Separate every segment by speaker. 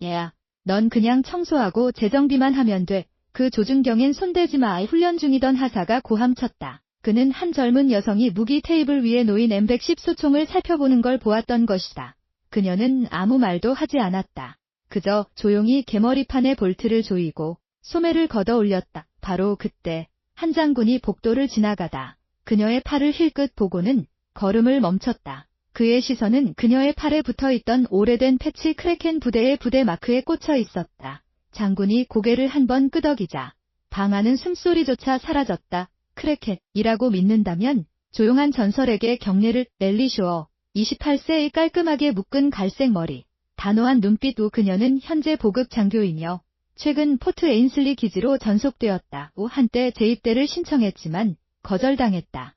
Speaker 1: 얘야, 넌 그냥 청소하고 재정비만 하면 돼. 그 조준경엔 손대지 마. 훈련 중이던 하사가 고함쳤다. 그는 한 젊은 여성이 무기 테이블 위에 놓인 M110 소총을 살펴보는 걸 보았던 것이다. 그녀는 아무 말도 하지 않았다. 그저 조용히 개머리판에 볼트를 조이고 소매를 걷어 올렸다. 바로 그때 한 장군이 복도를 지나가다 그녀의 팔을 힐끗 보고는 걸음을 멈췄다. 그의 시선은 그녀의 팔에 붙어있던 오래된 패치 크래켄 부대의 부대 마크에 꽂혀 있었다. 장군이 고개를 한번 끄덕이자 방 안은 숨소리조차 사라졌다. 크래켄이라고 믿는다면 조용한 전설에게 경례를. 넬리 쇼어, 28세의 깔끔하게 묶은 갈색 머리, 단호한 눈빛. 그녀는 현재 보급 장교이며 최근 포트 에인슬리 기지로 전속되었다. 한때 재입대를 신청했지만 거절당했다.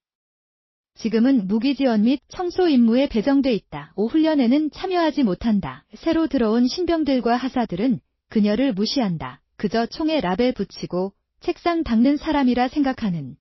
Speaker 1: 지금은 무기지원 및 청소 임무에 배정돼 있다. 훈련에는 참여하지 못한다. 새로 들어온 신병들과 하사들은 그녀를 무시한다. 그저 총에 라벨 붙이고 책상 닦는 사람이라 생각하는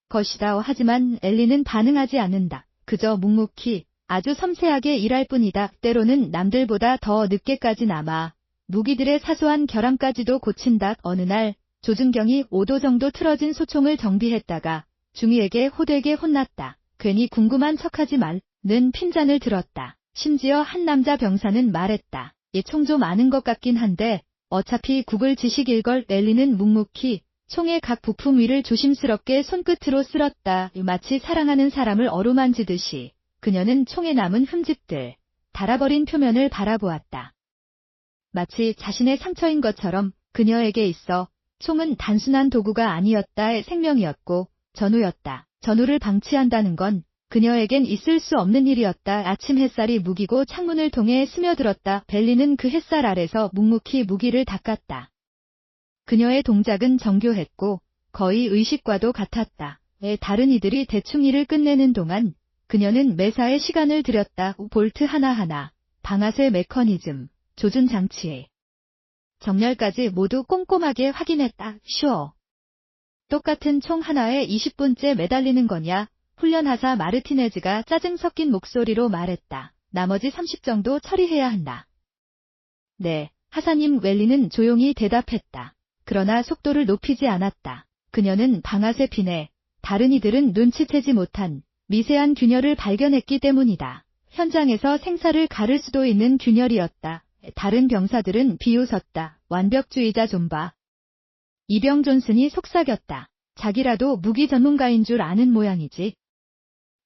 Speaker 1: 것이다. 하지만 엘리는 반응하지 않는다. 그저 묵묵히 아주 섬세하게 일할 뿐이다. 때로는 남들보다 더 늦게까지 남아 무기들의 사소한 결함까지도 고친다. 어느 날 조준경이 5도 정도 틀어진 소총을 정비했다가 중위에게 호되게 혼났다. 괜히 궁금한 척하지 말는 핀잔을 들었다. 심지어 한 남자 병사는 말했다. 이 총 좀 아는 것 같긴 한데 어차피 국을 지식일걸. 엘리는 묵묵히 총의 각 부품 위를 조심스럽게 손끝으로 쓸었다. 마치 사랑하는 사람을 어루만지듯이 그녀는 총에 남은 흠집들, 닳아버린 표면을 바라보았다. 마치 자신의 상처인 것처럼 그녀에게 있어 총은 단순한 도구가 아니었다. 생명이었고 전우였다. 전우를 방치한다는 건 그녀에겐 있을 수 없는 일이었다. 아침 햇살이 무기고 창문을 통해 스며들었다. 벨리는 그 햇살 아래서 묵묵히 무기를 닦았다. 그녀의 동작은 정교했고 거의 의식과도 같았다. 다른 이들이 대충 일을 끝내는 동안 그녀는 매사에 시간을 들였다. 볼트 하나하나, 방아쇠 메커니즘, 조준 장치에 정렬까지 모두 꼼꼼하게 확인했다. 쉬어. 똑같은 총 하나에 20분째 매달리는 거냐? 훈련하사 마르티네즈가 짜증 섞인 목소리로 말했다. 나머지 30 정도 처리해야 한다. 네, 하사님. 웰리는 조용히 대답했다. 그러나 속도를 높이지 않았다. 그녀는 방아쇠 핀에 다른 이들은 눈치채지 못한 미세한 균열을 발견했기 때문이다. 현장에서 생사를 가를 수도 있는 균열이었다. 다른 병사들은 비웃었다. 완벽주의자 좀 봐. 이병 존슨이 속삭였다. 자기라도 무기 전문가인 줄 아는 모양이지.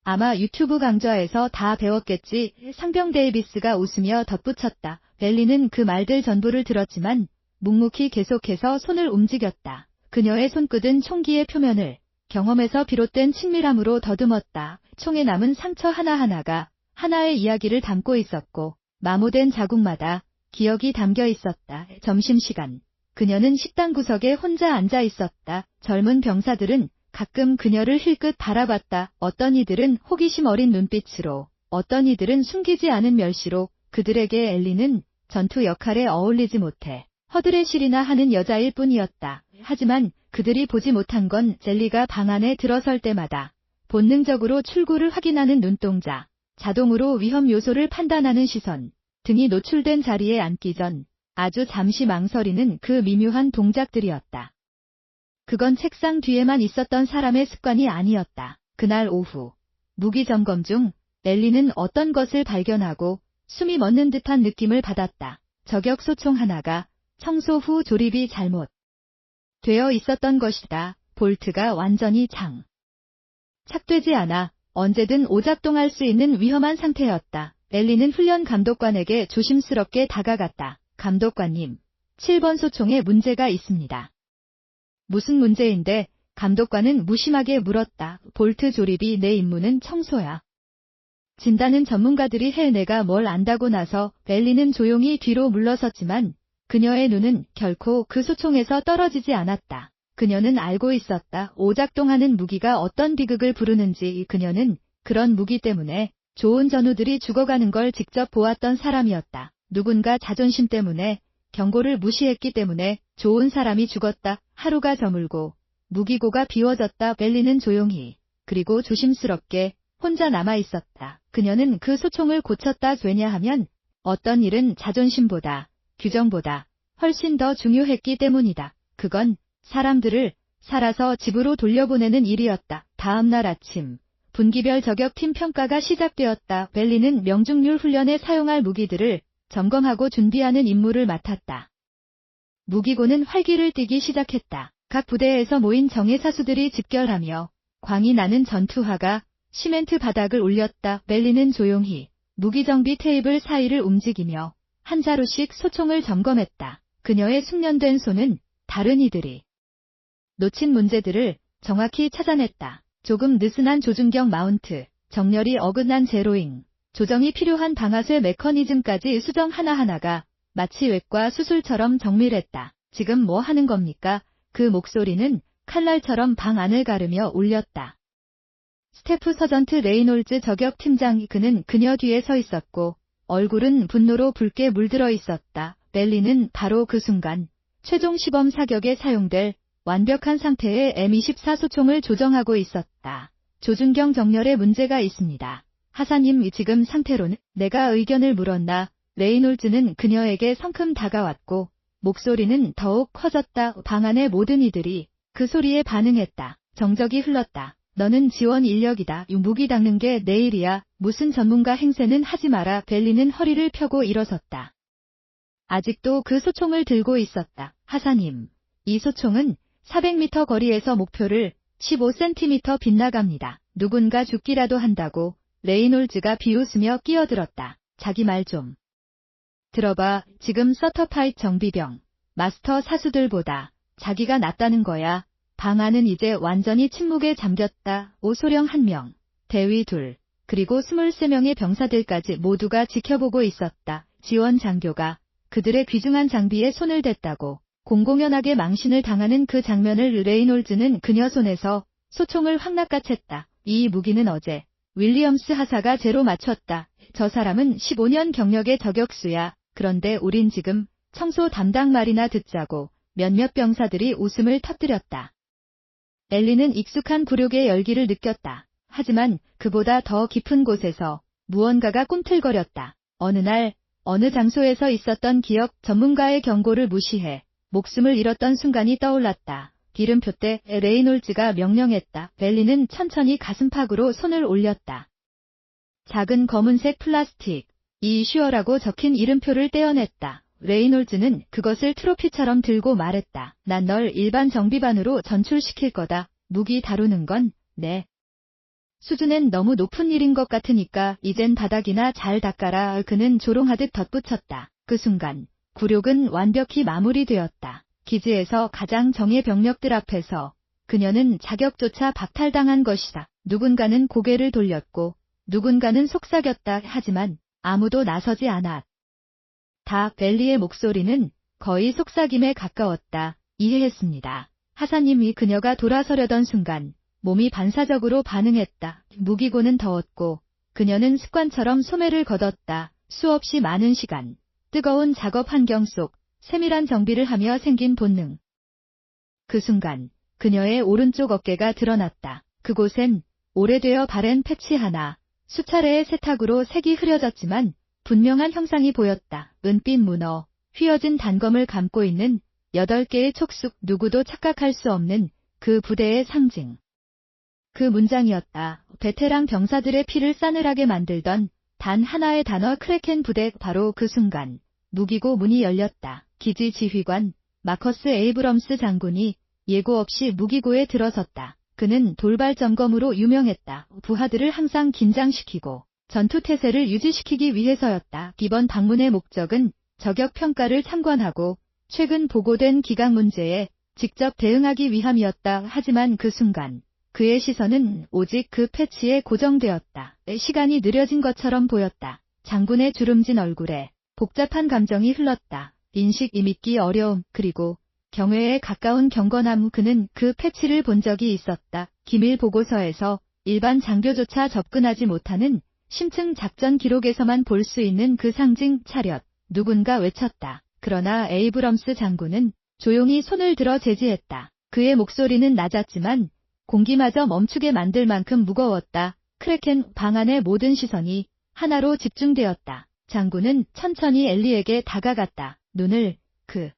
Speaker 1: 아마 유튜브 강좌에서 다 배웠겠지. 상병 데이비스가 웃으며 덧붙였다. 벨리는 그 말들 전부를 들었지만 묵묵히 계속해서 손을 움직였다. 그녀의 손끝은 총기의 표면을 경험에서 비롯된 친밀함으로 더듬었다. 총에 남은 상처 하나하나가 하나의 이야기를 담고 있었고 마모된 자국마다 기억이 담겨 있었다. 점심시간. 그녀는 식당 구석에 혼자 앉아 있었다. 젊은 병사들은 가끔 그녀를 힐끗 바라봤다. 어떤 이들은 호기심 어린 눈빛으로, 어떤 이들은 숨기지 않은 멸시로. 그들에게 엘리는 전투 역할에 어울리지 못해 허드레실이나 하는 여자일 뿐이었다. 하지만 그들이 보지 못한 건 젤리가 방 안에 들어설 때마다 본능적으로 출구를 확인하는 눈동자, 자동으로 위험 요소를 판단하는 시선, 등이 노출된 자리에 앉기 전 아주 잠시 망설이는 그 미묘한 동작들이었다. 그건 책상 뒤에만 있었던 사람의 습관이 아니었다. 그날 오후 무기 점검 중 엘리는 어떤 것을 발견하고 숨이 멎는 듯한 느낌을 받았다. 저격 소총 하나가 청소 후 조립이 잘못 되어 있었던 것이다. 볼트가 완전히 착되지 않아 언제든 오작동할 수 있는 위험한 상태였다. 엘리는 훈련 감독관에게 조심스럽게 다가갔다. 감독관님, 7번 소총에 문제가 있습니다. 무슨 문제인데? 감독관은 무심하게 물었다. 볼트 조립이 내 임무는 청소야. 진다는 전문가들이 해. 내가 뭘 안다고 나서. 엘리는 조용히 뒤로 물러섰지만 그녀의 눈은 결코 그 소총에서 떨어지지 않았다. 그녀는 알고 있었다. 오작동하는 무기가 어떤 비극을 부르는지. 그녀는 그런 무기 때문에 좋은 전우들이 죽어가는 걸 직접 보았던 사람이었다. 누군가 자존심 때문에, 경고를 무시했기 때문에 좋은 사람이 죽었다. 하루가 저물고 무기고가 비워졌다. 벨리는 조용히 그리고 조심스럽게 혼자 남아있었다. 그녀는 그 소총을 고쳤다. 왜냐하면 어떤 일은 자존심보다 규정보다 훨씬 더 중요했기 때문이다. 그건 사람들을 살아서 집으로 돌려보내는 일이었다. 다음 날 아침, 분기별 저격팀 평가가 시작되었다. 벨리는 명중률 훈련에 사용할 무기들을 점검하고 준비하는 임무를 맡았다. 무기고는 활기를 띠기 시작했다. 각 부대에서 모인 정예사수들이 집결하며 광이 나는 전투화가 시멘트 바닥을 올렸다. 벨리는 조용히 무기정비 테이블 사이를 움직이며 한 자루씩 소총을 점검했다. 그녀의 숙련된 손은 다른 이들이 놓친 문제들을 정확히 찾아냈다. 조금 느슨한 조준경 마운트, 정렬이 어긋난 제로잉, 조정이 필요한 방아쇠 메커니즘까지 수정 하나하나가 마치 외과 수술처럼 정밀했다. 지금 뭐 하는 겁니까? 그 목소리는 칼날처럼 방 안을 가르며 울렸다. 스태프 서전트 레이놀즈 저격팀장, 그는 그녀 뒤에 서 있었고 얼굴은 분노로 붉게 물들어 있었다. 벨리는 바로 그 순간 최종 시범 사격에 사용될 완벽한 상태의 M24 소총을 조정하고 있었다. 조준경 정렬에 문제가 있습니다. 하사님, 지금 상태로는? 내가 의견을 물었나? 레이놀즈는 그녀에게 성큼 다가왔고 목소리는 더욱 커졌다. 방 안의 모든 이들이 그 소리에 반응했다. 정적이 흘렀다. 너는 지원 인력이다. 무기 닦는 게 내일이야. 무슨 전문가 행세는 하지 마라. 벨리는 허리를 펴고 일어섰다. 아직도 그 소총을 들고 있었다. 하사님, 이 소총은 400m 거리에서 목표를 15cm 빗나갑니다. 누군가 죽기라도 한다고. 레이놀즈가 비웃으며 끼어들었다. 자기 말 좀 들어봐. 지금 서터파이트 정비병, 마스터 사수들보다 자기가 낫다는 거야. 방 안은 이제 완전히 침묵에 잠겼다. 오소령 1명, 대위 2, 그리고 23명의 병사들까지 모두가 지켜보고 있었다. 지원 장교가 그들의 귀중한 장비에 손을 댔다고 공공연하게 망신을 당하는 그 장면을 레이놀즈는 그녀 손에서 소총을 확 낚아챘다. 이 무기는 어제 윌리엄스 하사가 제로 맞췄다. 저 사람은 15년 경력의 저격수야. 그런데 우린 지금 청소 담당 말이나 듣자고. 몇몇 병사들이 웃음을 터뜨렸다. 엘리는 익숙한 굴욕의 열기를 느꼈다. 하지만 그보다 더 깊은 곳에서 무언가가 꿈틀거렸다. 어느 날 어느 장소에서 있었던 기억, 전문가의 경고를 무시해 목숨을 잃었던 순간이 떠올랐다. 기름표 때 레이놀즈가 명령했다. 벨리는 천천히 가슴팍으로 손을 올렸다. 작은 검은색 플라스틱, 이슈어라고 적힌 이름표를 떼어냈다. 레이놀즈는 그것을 트로피처럼 들고 말했다. 난 널 일반 정비반으로 전출시킬 거다. 무기 다루는 건 내 수준엔 너무 높은 일인 것 같으니까 이젠 바닥이나 잘 닦아라. 그는 조롱하듯 덧붙였다. 그 순간 굴욕은 완벽히 마무리되었다. 기지에서 가장 정예 병력들 앞에서 그녀는 자격조차 박탈당한 것이다. 누군가는 고개를 돌렸고 누군가는 속삭였다. 하지만 아무도 나서지 않았다. 벨리의 목소리는 거의 속삭임에 가까웠다. 이해했습니다. 하사님이 그녀가 돌아서려던 순간 몸이 반사적으로 반응했다. 무기고는 더웠고 그녀는 습관처럼 소매를 걷었다. 수없이 많은 시간, 뜨거운 작업 환경 속 세밀한 정비를 하며 생긴 본능. 그 순간 그녀의 오른쪽 어깨가 드러났다. 그곳엔 오래되어 바랜 패치 하나, 수차례의 세탁으로 색이 흐려졌지만 분명한 형상이 보였다. 은빛 문어, 휘어진 단검을 감고 있는 8개의 촉수, 누구도 착각할 수 없는 그 부대의 상징. 그 문장이었다. 베테랑 병사들의 피를 싸늘하게 만들던 단 하나의 단어, 크래켄 부대. 바로 그 순간 무기고 문이 열렸다. 기지 지휘관 마커스 에이브럼스 장군이 예고 없이 무기고에 들어섰다. 그는 돌발 점검으로 유명했다. 부하들을 항상 긴장시키고 전투태세를 유지시키기 위해서였다. 이번 방문의 목적은 저격 평가를 참관하고 최근 보고된 기강 문제에 직접 대응하기 위함이었다. 하지만 그 순간 그의 시선은 오직 그 패치에 고정되었다. 시간이 느려진 것처럼 보였다. 장군의 주름진 얼굴에 복잡한 감정이 흘렀다. 인식, 믿기 어려움, 그리고 경외에 가까운 경건함. 그는 그 패치를 본 적이 있었다. 기밀 보고서에서 일반 장교조차 접근하지 못하는 심층 작전 기록에서만 볼 수 있는 그 상징. 차렷. 누군가 외쳤다. 그러나 에이브럼스 장군은 조용히 손을 들어 제지했다. 그의 목소리는 낮았지만 공기마저 멈추게 만들 만큼 무거웠다. 크래켄 방 안의 모든 시선이 하나로 집중되었다. 장군은 천천히 엘리에게 다가갔다. 눈을 그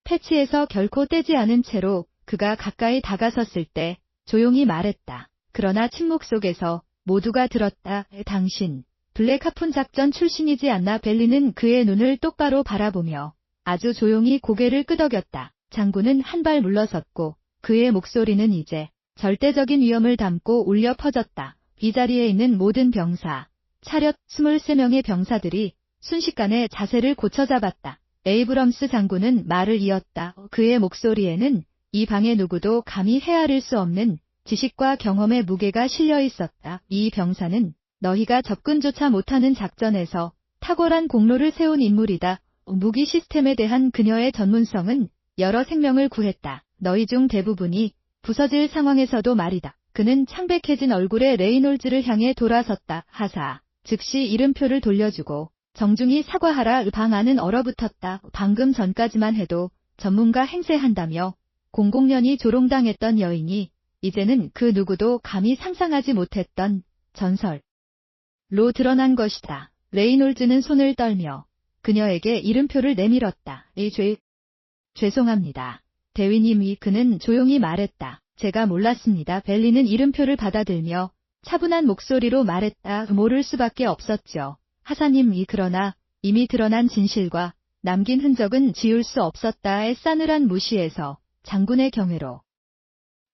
Speaker 1: 패치에서 결코 떼지 않은 채로 그가 가까이 다가섰을 때 조용히 말했다. 그러나 침묵 속에서 모두가 들었다. 당신 블랙 하푼 작전 출신이지 않나? 벨리는 그의 눈을 똑바로 바라보며 아주 조용히 고개를 끄덕였다. 장군은 한 발 물러섰고 그의 목소리는 이제 절대적인 위험을 담고 울려 퍼졌다. 이 자리에 있는 모든 병사, 차렷 23명의 병사들이 순식간에 자세를 고쳐잡았다. 에이브럼스 장군은 말을 이었다. 그의 목소리에는 이 방의 누구도 감히 헤아릴 수 없는 지식과 경험의 무게가 실려 있었다. 이 병사는 너희가 접근조차 못하는 작전에서 탁월한 공로를 세운 인물이다. 무기 시스템에 대한 그녀의 전문성은 여러 생명을 구했다. 너희 중 대부분이 부서질 상황에서도 말이다. 그는 창백해진 얼굴에 레이놀즈를 향해 돌아섰다. 하사. 즉시 이름표를 돌려주고 정중히 사과하라. 방 안은 얼어붙었다. 방금 전까지만 해도 전문가 행세한다며 공공연히 조롱당했던 여인이 이제는 그 누구도 감히 상상하지 못했던 전설로 드러난 것이다. 레이놀즈는 손을 떨며 그녀에게 이름표를 내밀었다. 죄송합니다. 대위님이 그는 조용히 말했다. 제가 몰랐습니다. 벨리는 이름표를 받아들며 차분한 목소리로 말했다. 모를 수밖에 없었죠. 하사님이 그러나 이미 드러난 진실과 남긴 흔적은 지울 수 없었다의 싸늘한 무시에서 장군의 경외로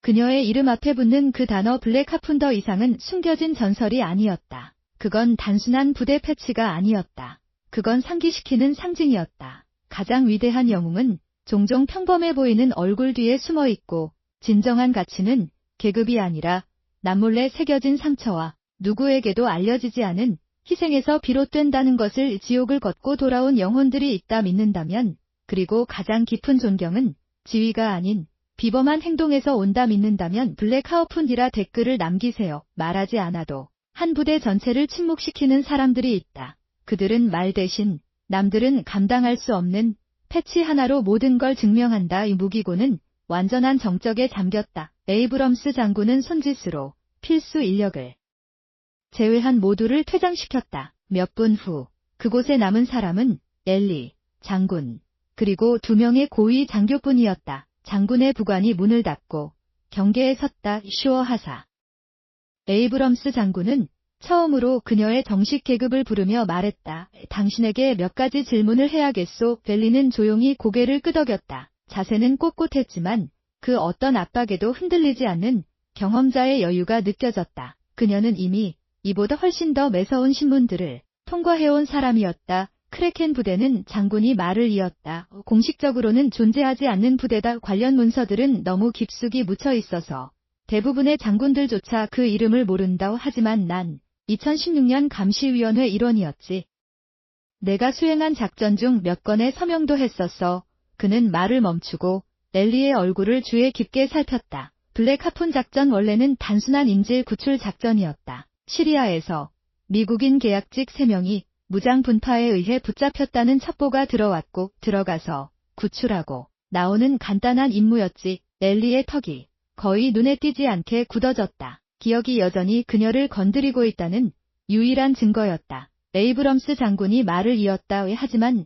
Speaker 1: 그녀의 이름 앞에 붙는 그 단어 블랙 하푼 더 이상은 숨겨진 전설이 아니었다. 그건 단순한 부대 패치가 아니었다. 그건 상기시키는 상징이었다. 가장 위대한 영웅은 종종 평범해 보이는 얼굴 뒤에 숨어 있고 진정한 가치는 계급이 아니라 남몰래 새겨진 상처와 누구에게도 알려지지 않은 희생에서 비롯된다는 것을 지옥을 걷고 돌아온 영혼들이 있다 믿는다면, 그리고 가장 깊은 존경은 지위가 아닌 비범한 행동에서 온다 믿는다면 블랙 하우푼디라 댓글을 남기세요. 말하지 않아도 한 부대 전체를 침묵시키는 사람들이 있다. 그들은 말 대신 남들은 감당할 수 없는 패치 하나로 모든 걸 증명한다. 이 무기고는 완전한 정적에 잠겼다. 에이브럼스 장군은 손짓으로 필수 인력을 제외한 모두를 퇴장시켰다. 몇 분 후 그곳에 남은 사람은 엘리, 장군, 그리고 2명의 고위 장교뿐이었다. 장군의 부관이 문을 닫고 경계에 섰다. 슈어 하사. 에이브럼스 장군은 처음으로 그녀의 정식 계급을 부르며 말했다. 당신에게 몇 가지 질문을 해야겠소. 벨리는 조용히 고개를 끄덕였다. 자세는 꼿꼿했지만 그 어떤 압박에도 흔들리지 않는 경험자의 여유가 느껴졌다. 그녀는 이미 이보다 훨씬 더 매서운 신문들을 통과해온 사람이었다. 크레켄 부대는 장군이 말을 이었다. 공식적으로는 존재하지 않는 부대다. 관련 문서들은 너무 깊숙이 묻혀 있어서 대부분의 장군들조차 그 이름을 모른다. 하지만 난 2016년 감시위원회 일원이었지. 내가 수행한 작전 중 몇 건의 서명도 했었어. 그는 말을 멈추고 렐리의 얼굴을 주의 깊게 살폈다. 블랙 하푼 작전 원래는 단순한 인질 구출 작전이었다. 시리아에서 미국인 계약직 3명이 무장 분파에 의해 붙잡혔다는 첩보가 들어왔고 들어가서 구출하고 나오는 간단한 임무였지. 렐리의 턱이 거의 눈에 띄지 않게 굳어졌다. 기억이 여전히 그녀를 건드리고 있다는 유일한 증거였다. 에이브럼스 장군이 말을 이었다. 하지만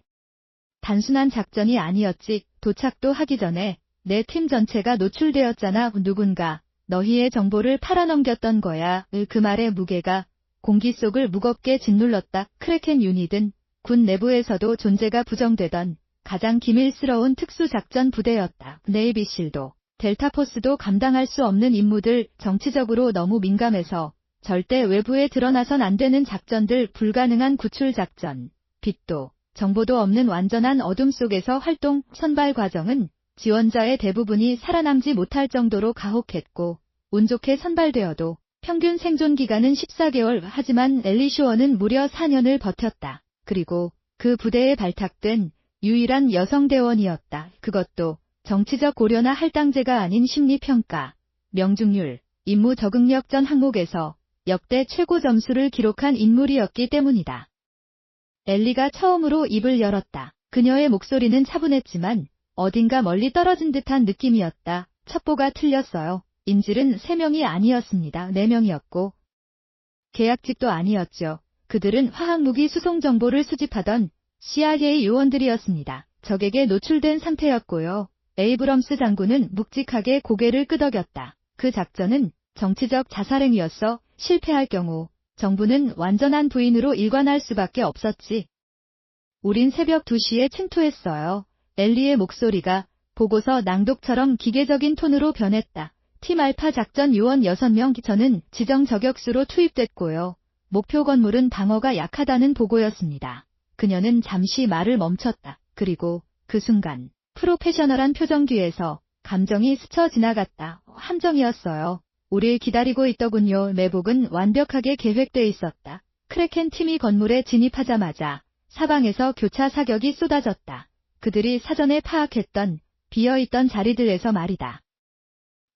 Speaker 1: 단순한 작전이 아니었지. 도착도 하기 전에 내 팀 전체가 노출되었잖아. 누군가 너희의 정보를 팔아넘겼던 거야. 그 말의 무게가 공기 속을 무겁게 짓눌렀다. 크레켄 유닛은 군 내부에서도 존재가 부정되던 가장 기밀스러운 특수작전 부대였다. 네이비실도 델타포스도 감당할 수 없는 임무들, 정치적으로 너무 민감해서 절대 외부에 드러나선 안 되는 작전들, 불가능한 구출 작전, 빛도 정보도 없는 완전한 어둠 속에서 활동. 선발 과정은 지원자의 대부분이 살아남지 못할 정도로 가혹했고 운 좋게 선발되어도 평균 생존 기간은 14개월. 하지만 엘리슈어는 무려 4년을 버텼다. 그리고 그 부대에 발탁된 유일한 여성 대원이었다. 그것도 정치적 고려나 할당제가 아닌 심리평가, 명중률, 임무 적응력 전 항목에서 역대 최고 점수를 기록한 인물이었기 때문이다. 엘리가 처음으로 입을 열었다. 그녀의 목소리는 차분했지만 어딘가 멀리 떨어진 듯한 느낌이었다. 첩보가 틀렸어요. 인질은 3명이 아니었습니다. 4명이었고 계약직도 아니었죠. 그들은 화학무기 수송 정보를 수집하던 CIA 요원들이었습니다. 적에게 노출된 상태였고요. 에이브럼스 장군은 묵직하게 고개를 끄덕였다. 그 작전은 정치적 자살행위였어. 실패할 경우 정부는 완전한 부인으로 일관할 수밖에 없었지. 우린 새벽 2시에 침투했어요. 엘리의 목소리가 보고서 낭독처럼 기계적인 톤으로 변했다. 팀 알파 작전 요원 6명, 저는 지정 저격수로 투입됐고요. 목표 건물은 방어가 약하다는 보고였습니다. 그녀는 잠시 말을 멈췄다. 그리고 그 순간 프로페셔널한 표정 뒤에서 감정이 스쳐 지나갔다. 함정이었어요. 우릴 기다리고 있더군요. 매복은 완벽하게 계획돼 있었다. 크래켄 팀이 건물에 진입하자마자 사방에서 교차 사격이 쏟아졌다. 그들이 사전에 파악했던 비어있던 자리들에서 말이다.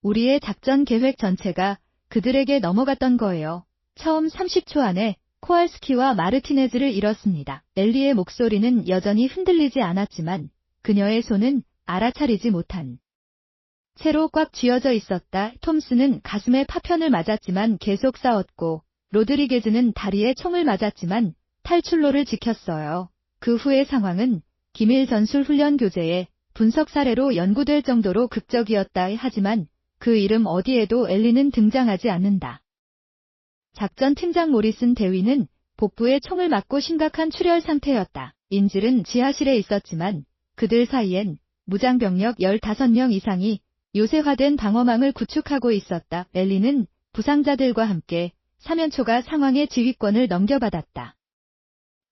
Speaker 1: 우리의 작전 계획 전체가 그들에게 넘어갔던 거예요. 처음 30초 안에 코알스키와 마르티네즈를 잃었습니다. 엘리의 목소리는 여전히 흔들리지 않았지만 그녀의 손은 알아차리지 못한 채로 꽉 쥐어져 있었다. 톰스는 가슴에 파편을 맞았지만 계속 싸웠고 로드리게즈는 다리에 총을 맞았지만 탈출로를 지켰어요. 그 후의 상황은 기밀 전술 훈련 교재에 분석 사례로 연구될 정도로 극적이었다. 하지만 그 이름 어디에도 엘리는 등장하지 않는다. 작전 팀장 모리슨 대위는 복부에 총을 맞고 심각한 출혈 상태였다. 인질은 지하실에 있었지만 그들 사이엔 무장병력 15명 이상이 요새화된 방어망을 구축하고 있었다. 엘리는 부상자들과 함께 사면초가 상황의 지휘권을 넘겨받았다.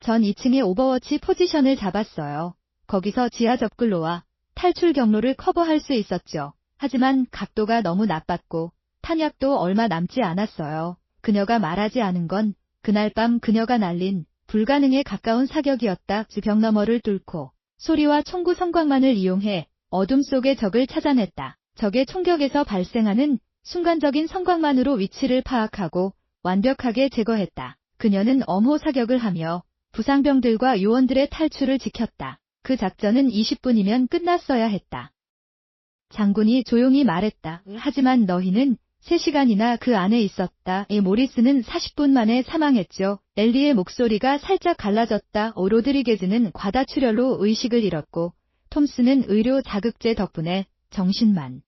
Speaker 1: 전 2층의 오버워치 포지션을 잡았어요. 거기서 지하 접근로와 탈출 경로를 커버할 수 있었죠. 하지만 각도가 너무 나빴고 탄약도 얼마 남지 않았어요. 그녀가 말하지 않은 건 그날 밤 그녀가 날린 불가능에 가까운 사격이었다. 벽 너머를 뚫고 소리와 총구 성광만을 이용해 어둠 속의 적을 찾아냈다. 적의 총격에서 발생하는 순간적인 성광만으로 위치를 파악하고 완벽하게 제거했다. 그녀는 엄호 사격을 하며 부상병들과 요원들의 탈출을 지켰다. 그 작전은 20분이면 끝났어야 했다. 장군이 조용히 말했다. 하지만 너희는 3시간이나 그 안에 있었다. 모리스는 40분 만에 사망했죠. 엘리의 목소리가 살짝 갈라졌다. 로드리게즈는 과다출혈로 의식을 잃었고 톰스는 의료 자극제 덕분에 정신만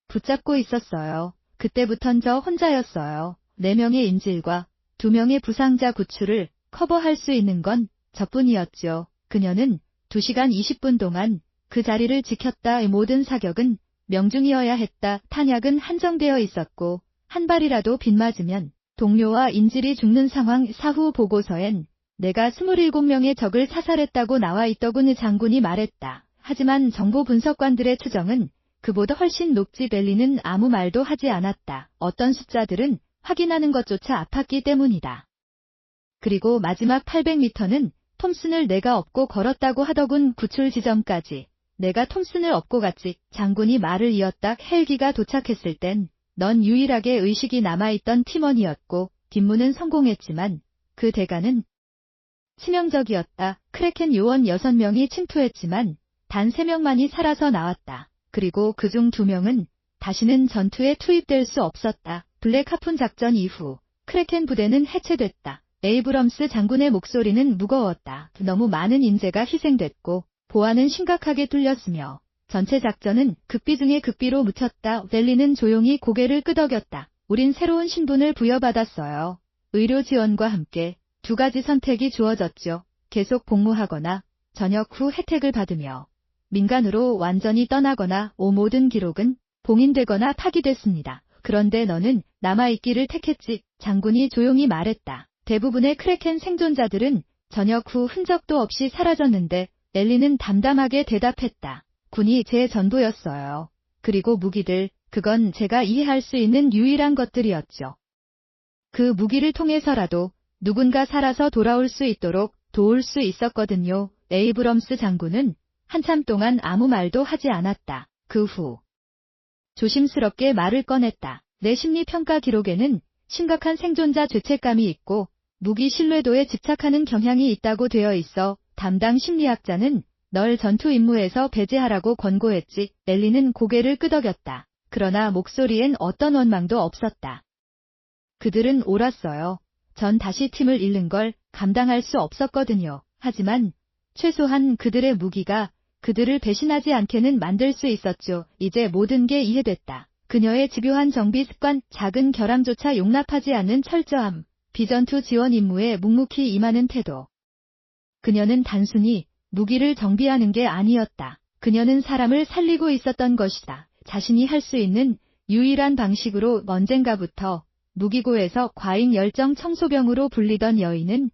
Speaker 1: 붙잡고 있었어요. 그때부턴 저 혼자였어요. 4명의 인질과 2명의 부상자 구출을 커버할 수 있는 건 저뿐이었죠. 그녀는 2시간 20분 동안 그 자리를 지켰다. 모든 사격은 명중이어야 했다. 탄약은 한정되어 있었고 한 발이라도 빗맞으면 동료와 인질이 죽는 상황. 사후 보고서엔 내가 27명의 적을 사살했다고 나와 있더군. 장군이 말했다. 하지만 정보 분석관들의 추정은 그보다 훨씬 높지. 벨리는 아무 말도 하지 않았다. 어떤 숫자들은 확인하는 것조차 아팠기 때문이다. 그리고 마지막 800m는 톰슨을 내가 업고 걸었다고 하더군. 구출 지점까지 내가 톰슨을 업고 갔지. 장군이 말을 이었다. 헬기가 도착했을 땐 넌 유일하게 의식이 남아있던 팀원이었고 뒷문은 성공했지만 그 대가는 치명적이었다. 크래켄 요원 6명이 침투했지만 단 3명만이 살아서 나왔다. 그리고 그중 2명은 다시는 전투에 투입될 수 없었다. 블랙 하푼 작전 이후 크래켄 부대는 해체됐다. 에이브럼스 장군의 목소리는 무거웠다. 너무 많은 인재가 희생됐고 보안은 심각하게 뚫렸으며 전체 작전은 극비 중의 극비로 묻혔다. 벨리는 조용히 고개를 끄덕였다. 우린 새로운 신분을 부여받았어요. 의료 지원과 함께 2가지 선택이 주어졌죠. 계속 복무하거나 전역 후 혜택을 받으며 민간으로 완전히 떠나거나 모든 기록은 봉인되거나 파기됐습니다. 그런데 너는 남아있기를 택했지. 장군이 조용히 말했다. 대부분의 크래켄 생존자들은 전역 후 흔적도 없이 사라졌는데 엘리는 담담하게 대답했다. 군이 제 전부였어요. 그리고 무기들, 그건 제가 이해할 수 있는 유일한 것들이었죠. 그 무기를 통해서라도 누군가 살아서 돌아올 수 있도록 도울 수 있었거든요. 에이브럼스 장군은 한참 동안 아무 말도 하지 않았다. 그 후 조심스럽게 말을 꺼냈다. 내 심리평가 기록에는 심각한 생존자 죄책감이 있고 무기 신뢰도에 집착하는 경향이 있다고 되어 있어. 담당 심리학자는 널 전투 임무에서 배제하라고 권고했지. 엘리는 고개를 끄덕였다. 그러나 목소리엔 어떤 원망도 없었다. 그들은 옳았어요. 전 다시 팀을 잃는 걸 감당할 수 없었거든요. 하지만 최소한 그들의 무기가 그들을 배신하지 않게는 만들 수 있었죠. 이제 모든 게 이해됐다. 그녀의 집요한 정비 습관, 작은 결함조차 용납하지 않는 철저함, 비전투 지원 임무에 묵묵히 임하는 태도. 그녀는 단순히 무기를 정비하는 게 아니었다. 그녀는 사람을 살리고 있었던 것이다. 자신이 할 수 있는 유일한 방식으로 언젠가부터 무기고에서 과잉 열정 청소병으로 불리던 여인은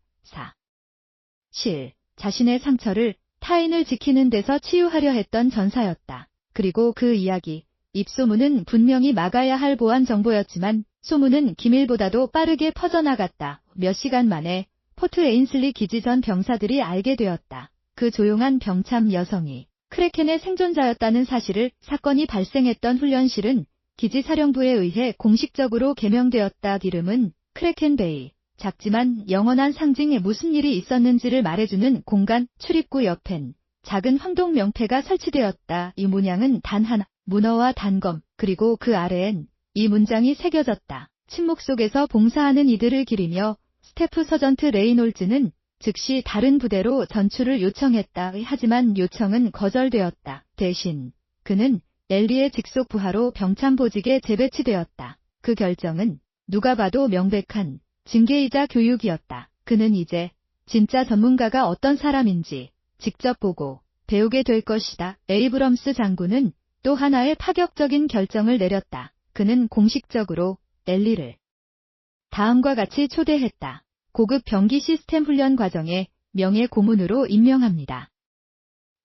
Speaker 1: 사실 자신의 상처를 타인을 지키는 데서 치유하려 했던 전사였다. 그리고 그 이야기, 입소문은 분명히 막아야 할 보안 정보였지만 소문은 기밀보다도 빠르게 퍼져나갔다. 몇 시간 만에 포트 에인슬리 기지 전 병사들이 알게 되었다. 그 조용한 병참 여성이 크래켄의 생존자였다는 사실을. 사건이 발생했던 훈련실은 기지 사령부에 의해 공식적으로 개명되었다. 이름은 크래켄 베이. 작지만 영원한 상징에 무슨 일이 있었는지를 말해주는 공간. 출입구 옆엔 작은 황동 명패가 설치되었다. 이 문양은 단 하나, 문어와 단검, 그리고 그 아래엔 이 문장이 새겨졌다. 침묵 속에서 봉사하는 이들을 기리며 스태프 서전트 레이놀즈는 즉시 다른 부대로 전출을 요청했다. 하지만 요청은 거절되었다. 대신 그는 엘리의 직속 부하로 병참 보직에 재배치되었다. 그 결정은 누가 봐도 명백한 징계이자 교육이었다. 그는 이제 진짜 전문가가 어떤 사람인지 직접 보고 배우게 될 것이다. 에이브럼스 장군은 또 하나의 파격적인 결정을 내렸다. 그는 공식적으로 엘리를 다음과 같이 초대했다. 고급 병기 시스템 훈련 과정에 명예 고문으로 임명합니다.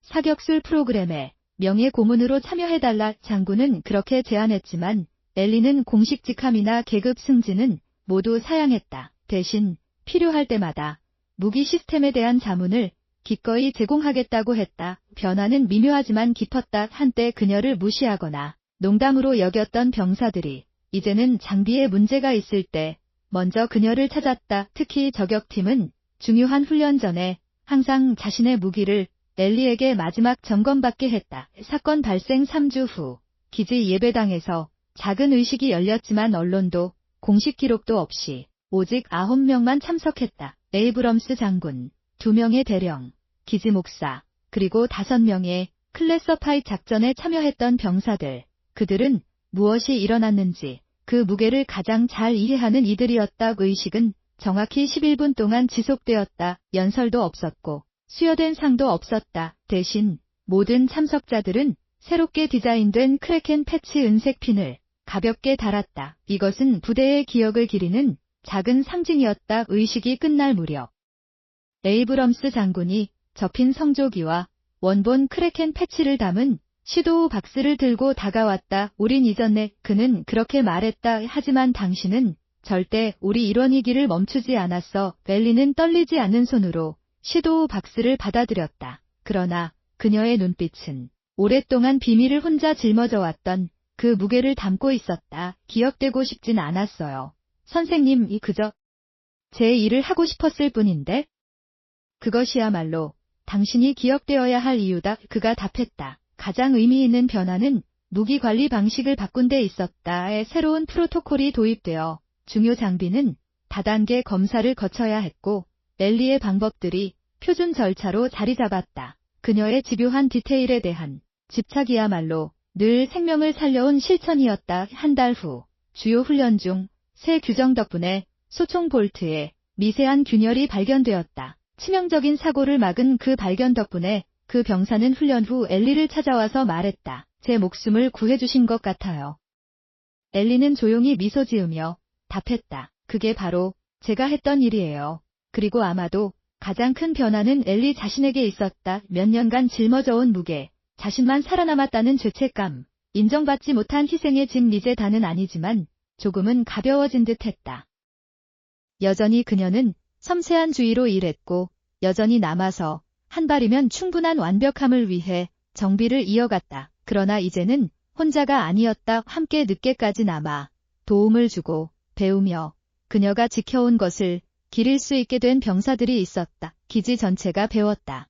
Speaker 1: 사격술 프로그램에 명예 고문으로 참여해달라. 장군은 그렇게 제안했지만 엘리는 공식 직함이나 계급 승진은 모두 사양했다. 대신 필요할 때마다 무기 시스템에 대한 자문을 기꺼이 제공하겠다고 했다. 변화는 미묘하지만 깊었다. 한때 그녀를 무시하거나 농담으로 여겼던 병사들이 이제는 장비에 문제가 있을 때 먼저 그녀를 찾았다. 특히 저격팀은 중요한 훈련 전에 항상 자신의 무기를 엘리에게 마지막 점검받게 했다. 사건 발생 3주 후 기지 예배당에서 작은 의식이 열렸지만 언론도 공식 기록도 없이 오직 9명만 참석했다. 에이브럼스 장군, 2명의 대령, 기지 목사, 그리고 5명의 클래서파이트 작전에 참여했던 병사들. 그들은 무엇이 일어났는지 그 무게를 가장 잘 이해하는 이들이었다. 의식은 정확히 11분 동안 지속되었다. 연설도 없었고 수여된 상도 없었다. 대신 모든 참석자들은 새롭게 디자인된 크래켄 패치 은색 핀을 가볍게 달았다. 이것은 부대의 기억을 기리는 작은 상징이었다. 의식이 끝날 무렵 에이브럼스 장군이 접힌 성조기와 원본 크래켄 패치를 담은 시도우 박스를 들고 다가왔다. 우린 이전에 그는 그렇게 말했다. 하지만 당신은 절대 우리 일원이기를 멈추지 않았어. 벨리는 떨리지 않는 손으로 시도우 박스를 받아들였다. 그러나 그녀의 눈빛은 오랫동안 비밀을 혼자 짊어져 왔던 그 무게를 담고 있었다. 기억되고 싶진 않았어요. 선생님이 그저 제 일을 하고 싶었을 뿐인데. 그것이야말로 당신이 기억되어야 할 이유다. 그가 답했다. 가장 의미 있는 변화는 무기 관리 방식을 바꾼 데 있었다의 새로운 프로토콜이 도입되어 중요 장비는 다단계 검사를 거쳐야 했고 엘리의 방법들이 표준 절차로 자리 잡았다. 그녀의 집요한 디테일에 대한 집착이야말로 늘 생명을 살려온 실천이었다. 한 달 후 주요 훈련 중 새 규정 덕분에 소총 볼트에 미세한 균열이 발견되었다. 치명적인 사고를 막은 그 발견 덕분에 그 병사는 훈련 후 엘리를 찾아와서 말했다. 제 목숨을 구해주신 것 같아요. 엘리는 조용히 미소 지으며 답했다. 그게 바로 제가 했던 일이에요. 그리고 아마도 가장 큰 변화는 엘리 자신에게 있었다. 몇 년간 짊어져온 무게, 자신만 살아남았다는 죄책감, 인정받지 못한 희생의 짐. 이제 다는 아니지만 조금은 가벼워진 듯 했다. 여전히 그녀는 섬세한 주의로 일했고 여전히 남아서 한 발이면 충분한 완벽함을 위해 정비를 이어갔다. 그러나 이제는 혼자가 아니었다. 함께 늦게까지 남아 도움을 주고 배우며 그녀가 지켜온 것을 기릴 수 있게 된 병사들이 있었다. 기지 전체가 배웠다.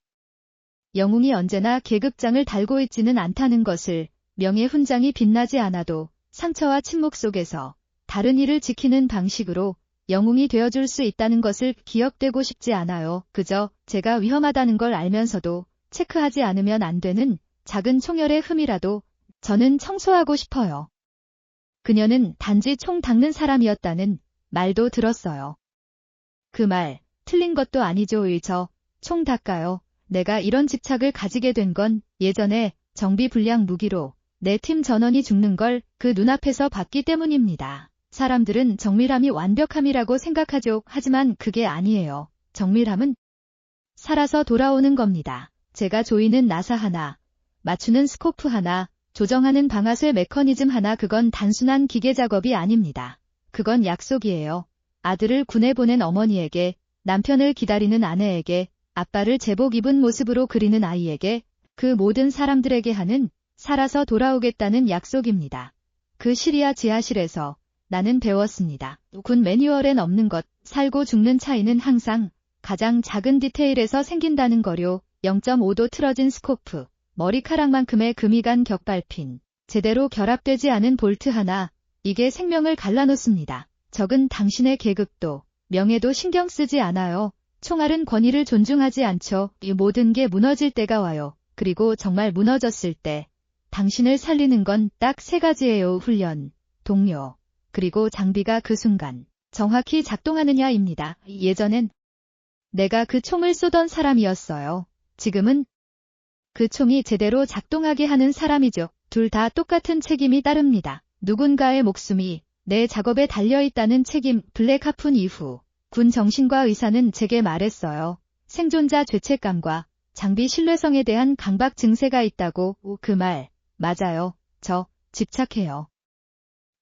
Speaker 1: 영웅이 언제나 계급장을 달고 있지는 않다는 것을. 명예 훈장이 빛나지 않아도 상처와 침묵 속에서 다른 이를 지키는 방식으로 영웅이 되어줄 수 있다는 것을 기억되고 싶지 않아요. 그저 제가 위험하다는 걸 알면서도 체크하지 않으면 안 되는 작은 총열의 흠이라도 저는 청소하고 싶어요. 그녀는 단지 총 닦는 사람이었다는 말도 들었어요. 그 말, 틀린 것도 아니죠. 총 닦아요. 내가 이런 집착을 가지게 된 건 예전에 정비불량 무기로 내 팀 전원이 죽는 걸 그 눈앞에서 봤기 때문입니다. 사람들은 정밀함이 완벽함이라고 생각하죠. 하지만 그게 아니에요. 정밀함은 살아서 돌아오는 겁니다. 제가 조이는 나사 하나, 맞추는 스코프 하나, 조정하는 방아쇠 메커니즘 하나, 그건 단순한 기계 작업이 아닙니다. 그건 약속이에요. 아들을 군에 보낸 어머니에게, 남편을 기다리는 아내에게, 아빠를 제복 입은 모습으로 그리는 아이에게, 그 모든 사람들에게 하는 살아서 돌아오겠다는 약속입니다. 그 시리아 지하실에서 나는 배웠습니다. 군 매뉴얼엔 없는 것, 살고 죽는 차이는 항상 가장 작은 디테일에서 생긴다는 거요. 0.5도 틀어진 스코프, 머리카락만큼의 금이 간 격발핀, 제대로 결합되지 않은 볼트 하나, 이게 생명을 갈라놓습니다. 적은 당신의 계급도, 명예도 신경 쓰지 않아요. 총알은 권위를 존중하지 않죠. 이 모든 게 무너질 때가 와요. 그리고 정말 무너졌을 때 당신을 살리는 건 딱 3가지예요. 훈련, 동료, 그리고 장비가 그 순간 정확히 작동하느냐입니다. 예전엔 내가 그 총을 쏘던 사람이었어요. 지금은 그 총이 제대로 작동하게 하는 사람이죠. 둘 다 똑같은 책임이 따릅니다. 누군가의 목숨이 내 작업에 달려있다는 책임. 블랙 하푼 이후 군 정신과 의사는 제게 말했어요. 생존자 죄책감과 장비 신뢰성에 대한 강박 증세가 있다고. 그 말 맞아요. 저 집착해요.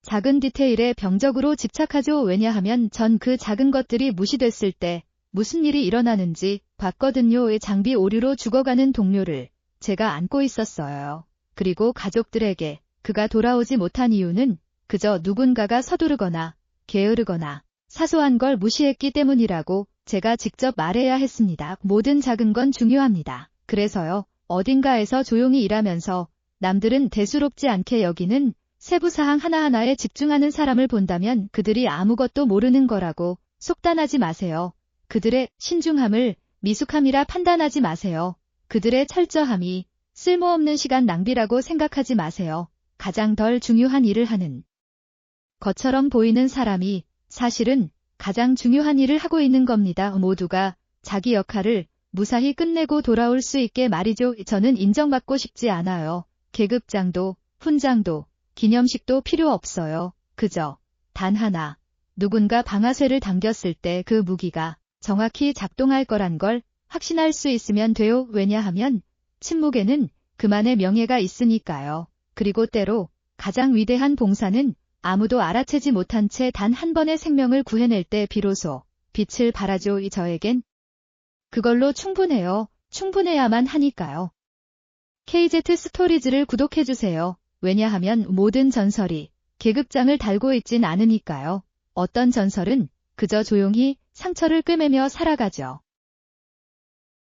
Speaker 1: 작은 디테일에 병적으로 집착하죠. 왜냐하면 전 그 작은 것들이 무시됐을 때 무슨 일이 일어나는지 봤거든요. 장비 오류로 죽어가는 동료를 제가 안고 있었어요. 그리고 가족들에게 그가 돌아오지 못한 이유는 그저 누군가가 서두르거나 게으르거나 사소한 걸 무시했기 때문이라고 제가 직접 말해야 했습니다. 모든 작은 건 중요합니다. 그래서요, 어딘가에서 조용히 일하면서 남들은 대수롭지 않게 여기는 세부사항 하나하나에 집중하는 사람을 본다면 그들이 아무것도 모르는 거라고 속단하지 마세요. 그들의 신중함을 미숙함이라 판단하지 마세요. 그들의 철저함이 쓸모없는 시간 낭비라고 생각하지 마세요. 가장 덜 중요한 일을 하는 것처럼 보이는 사람이 사실은 가장 중요한 일을 하고 있는 겁니다. 모두가 자기 역할을 무사히 끝내고 돌아올 수 있게 말이죠. 저는 인정받고 싶지 않아요. 계급장도, 훈장도, 기념식도 필요 없어요. 그저 단 하나, 누군가 방아쇠를 당겼을 때 그 무기가 정확히 작동할 거란 걸 확신할 수 있으면 돼요. 왜냐하면 침묵에는 그만의 명예가 있으니까요. 그리고 때로 가장 위대한 봉사는 아무도 알아채지 못한 채 단 한 번의 생명을 구해낼 때 비로소 빛을 발하죠. 저에겐 그걸로 충분해요. 충분해야만 하니까요. KZ 스토리즈를 구독해주세요. 왜냐하면 모든 전설이 계급장을 달고 있진 않으니까요. 어떤 전설은 그저 조용히 상처를 꿰매며 살아가죠.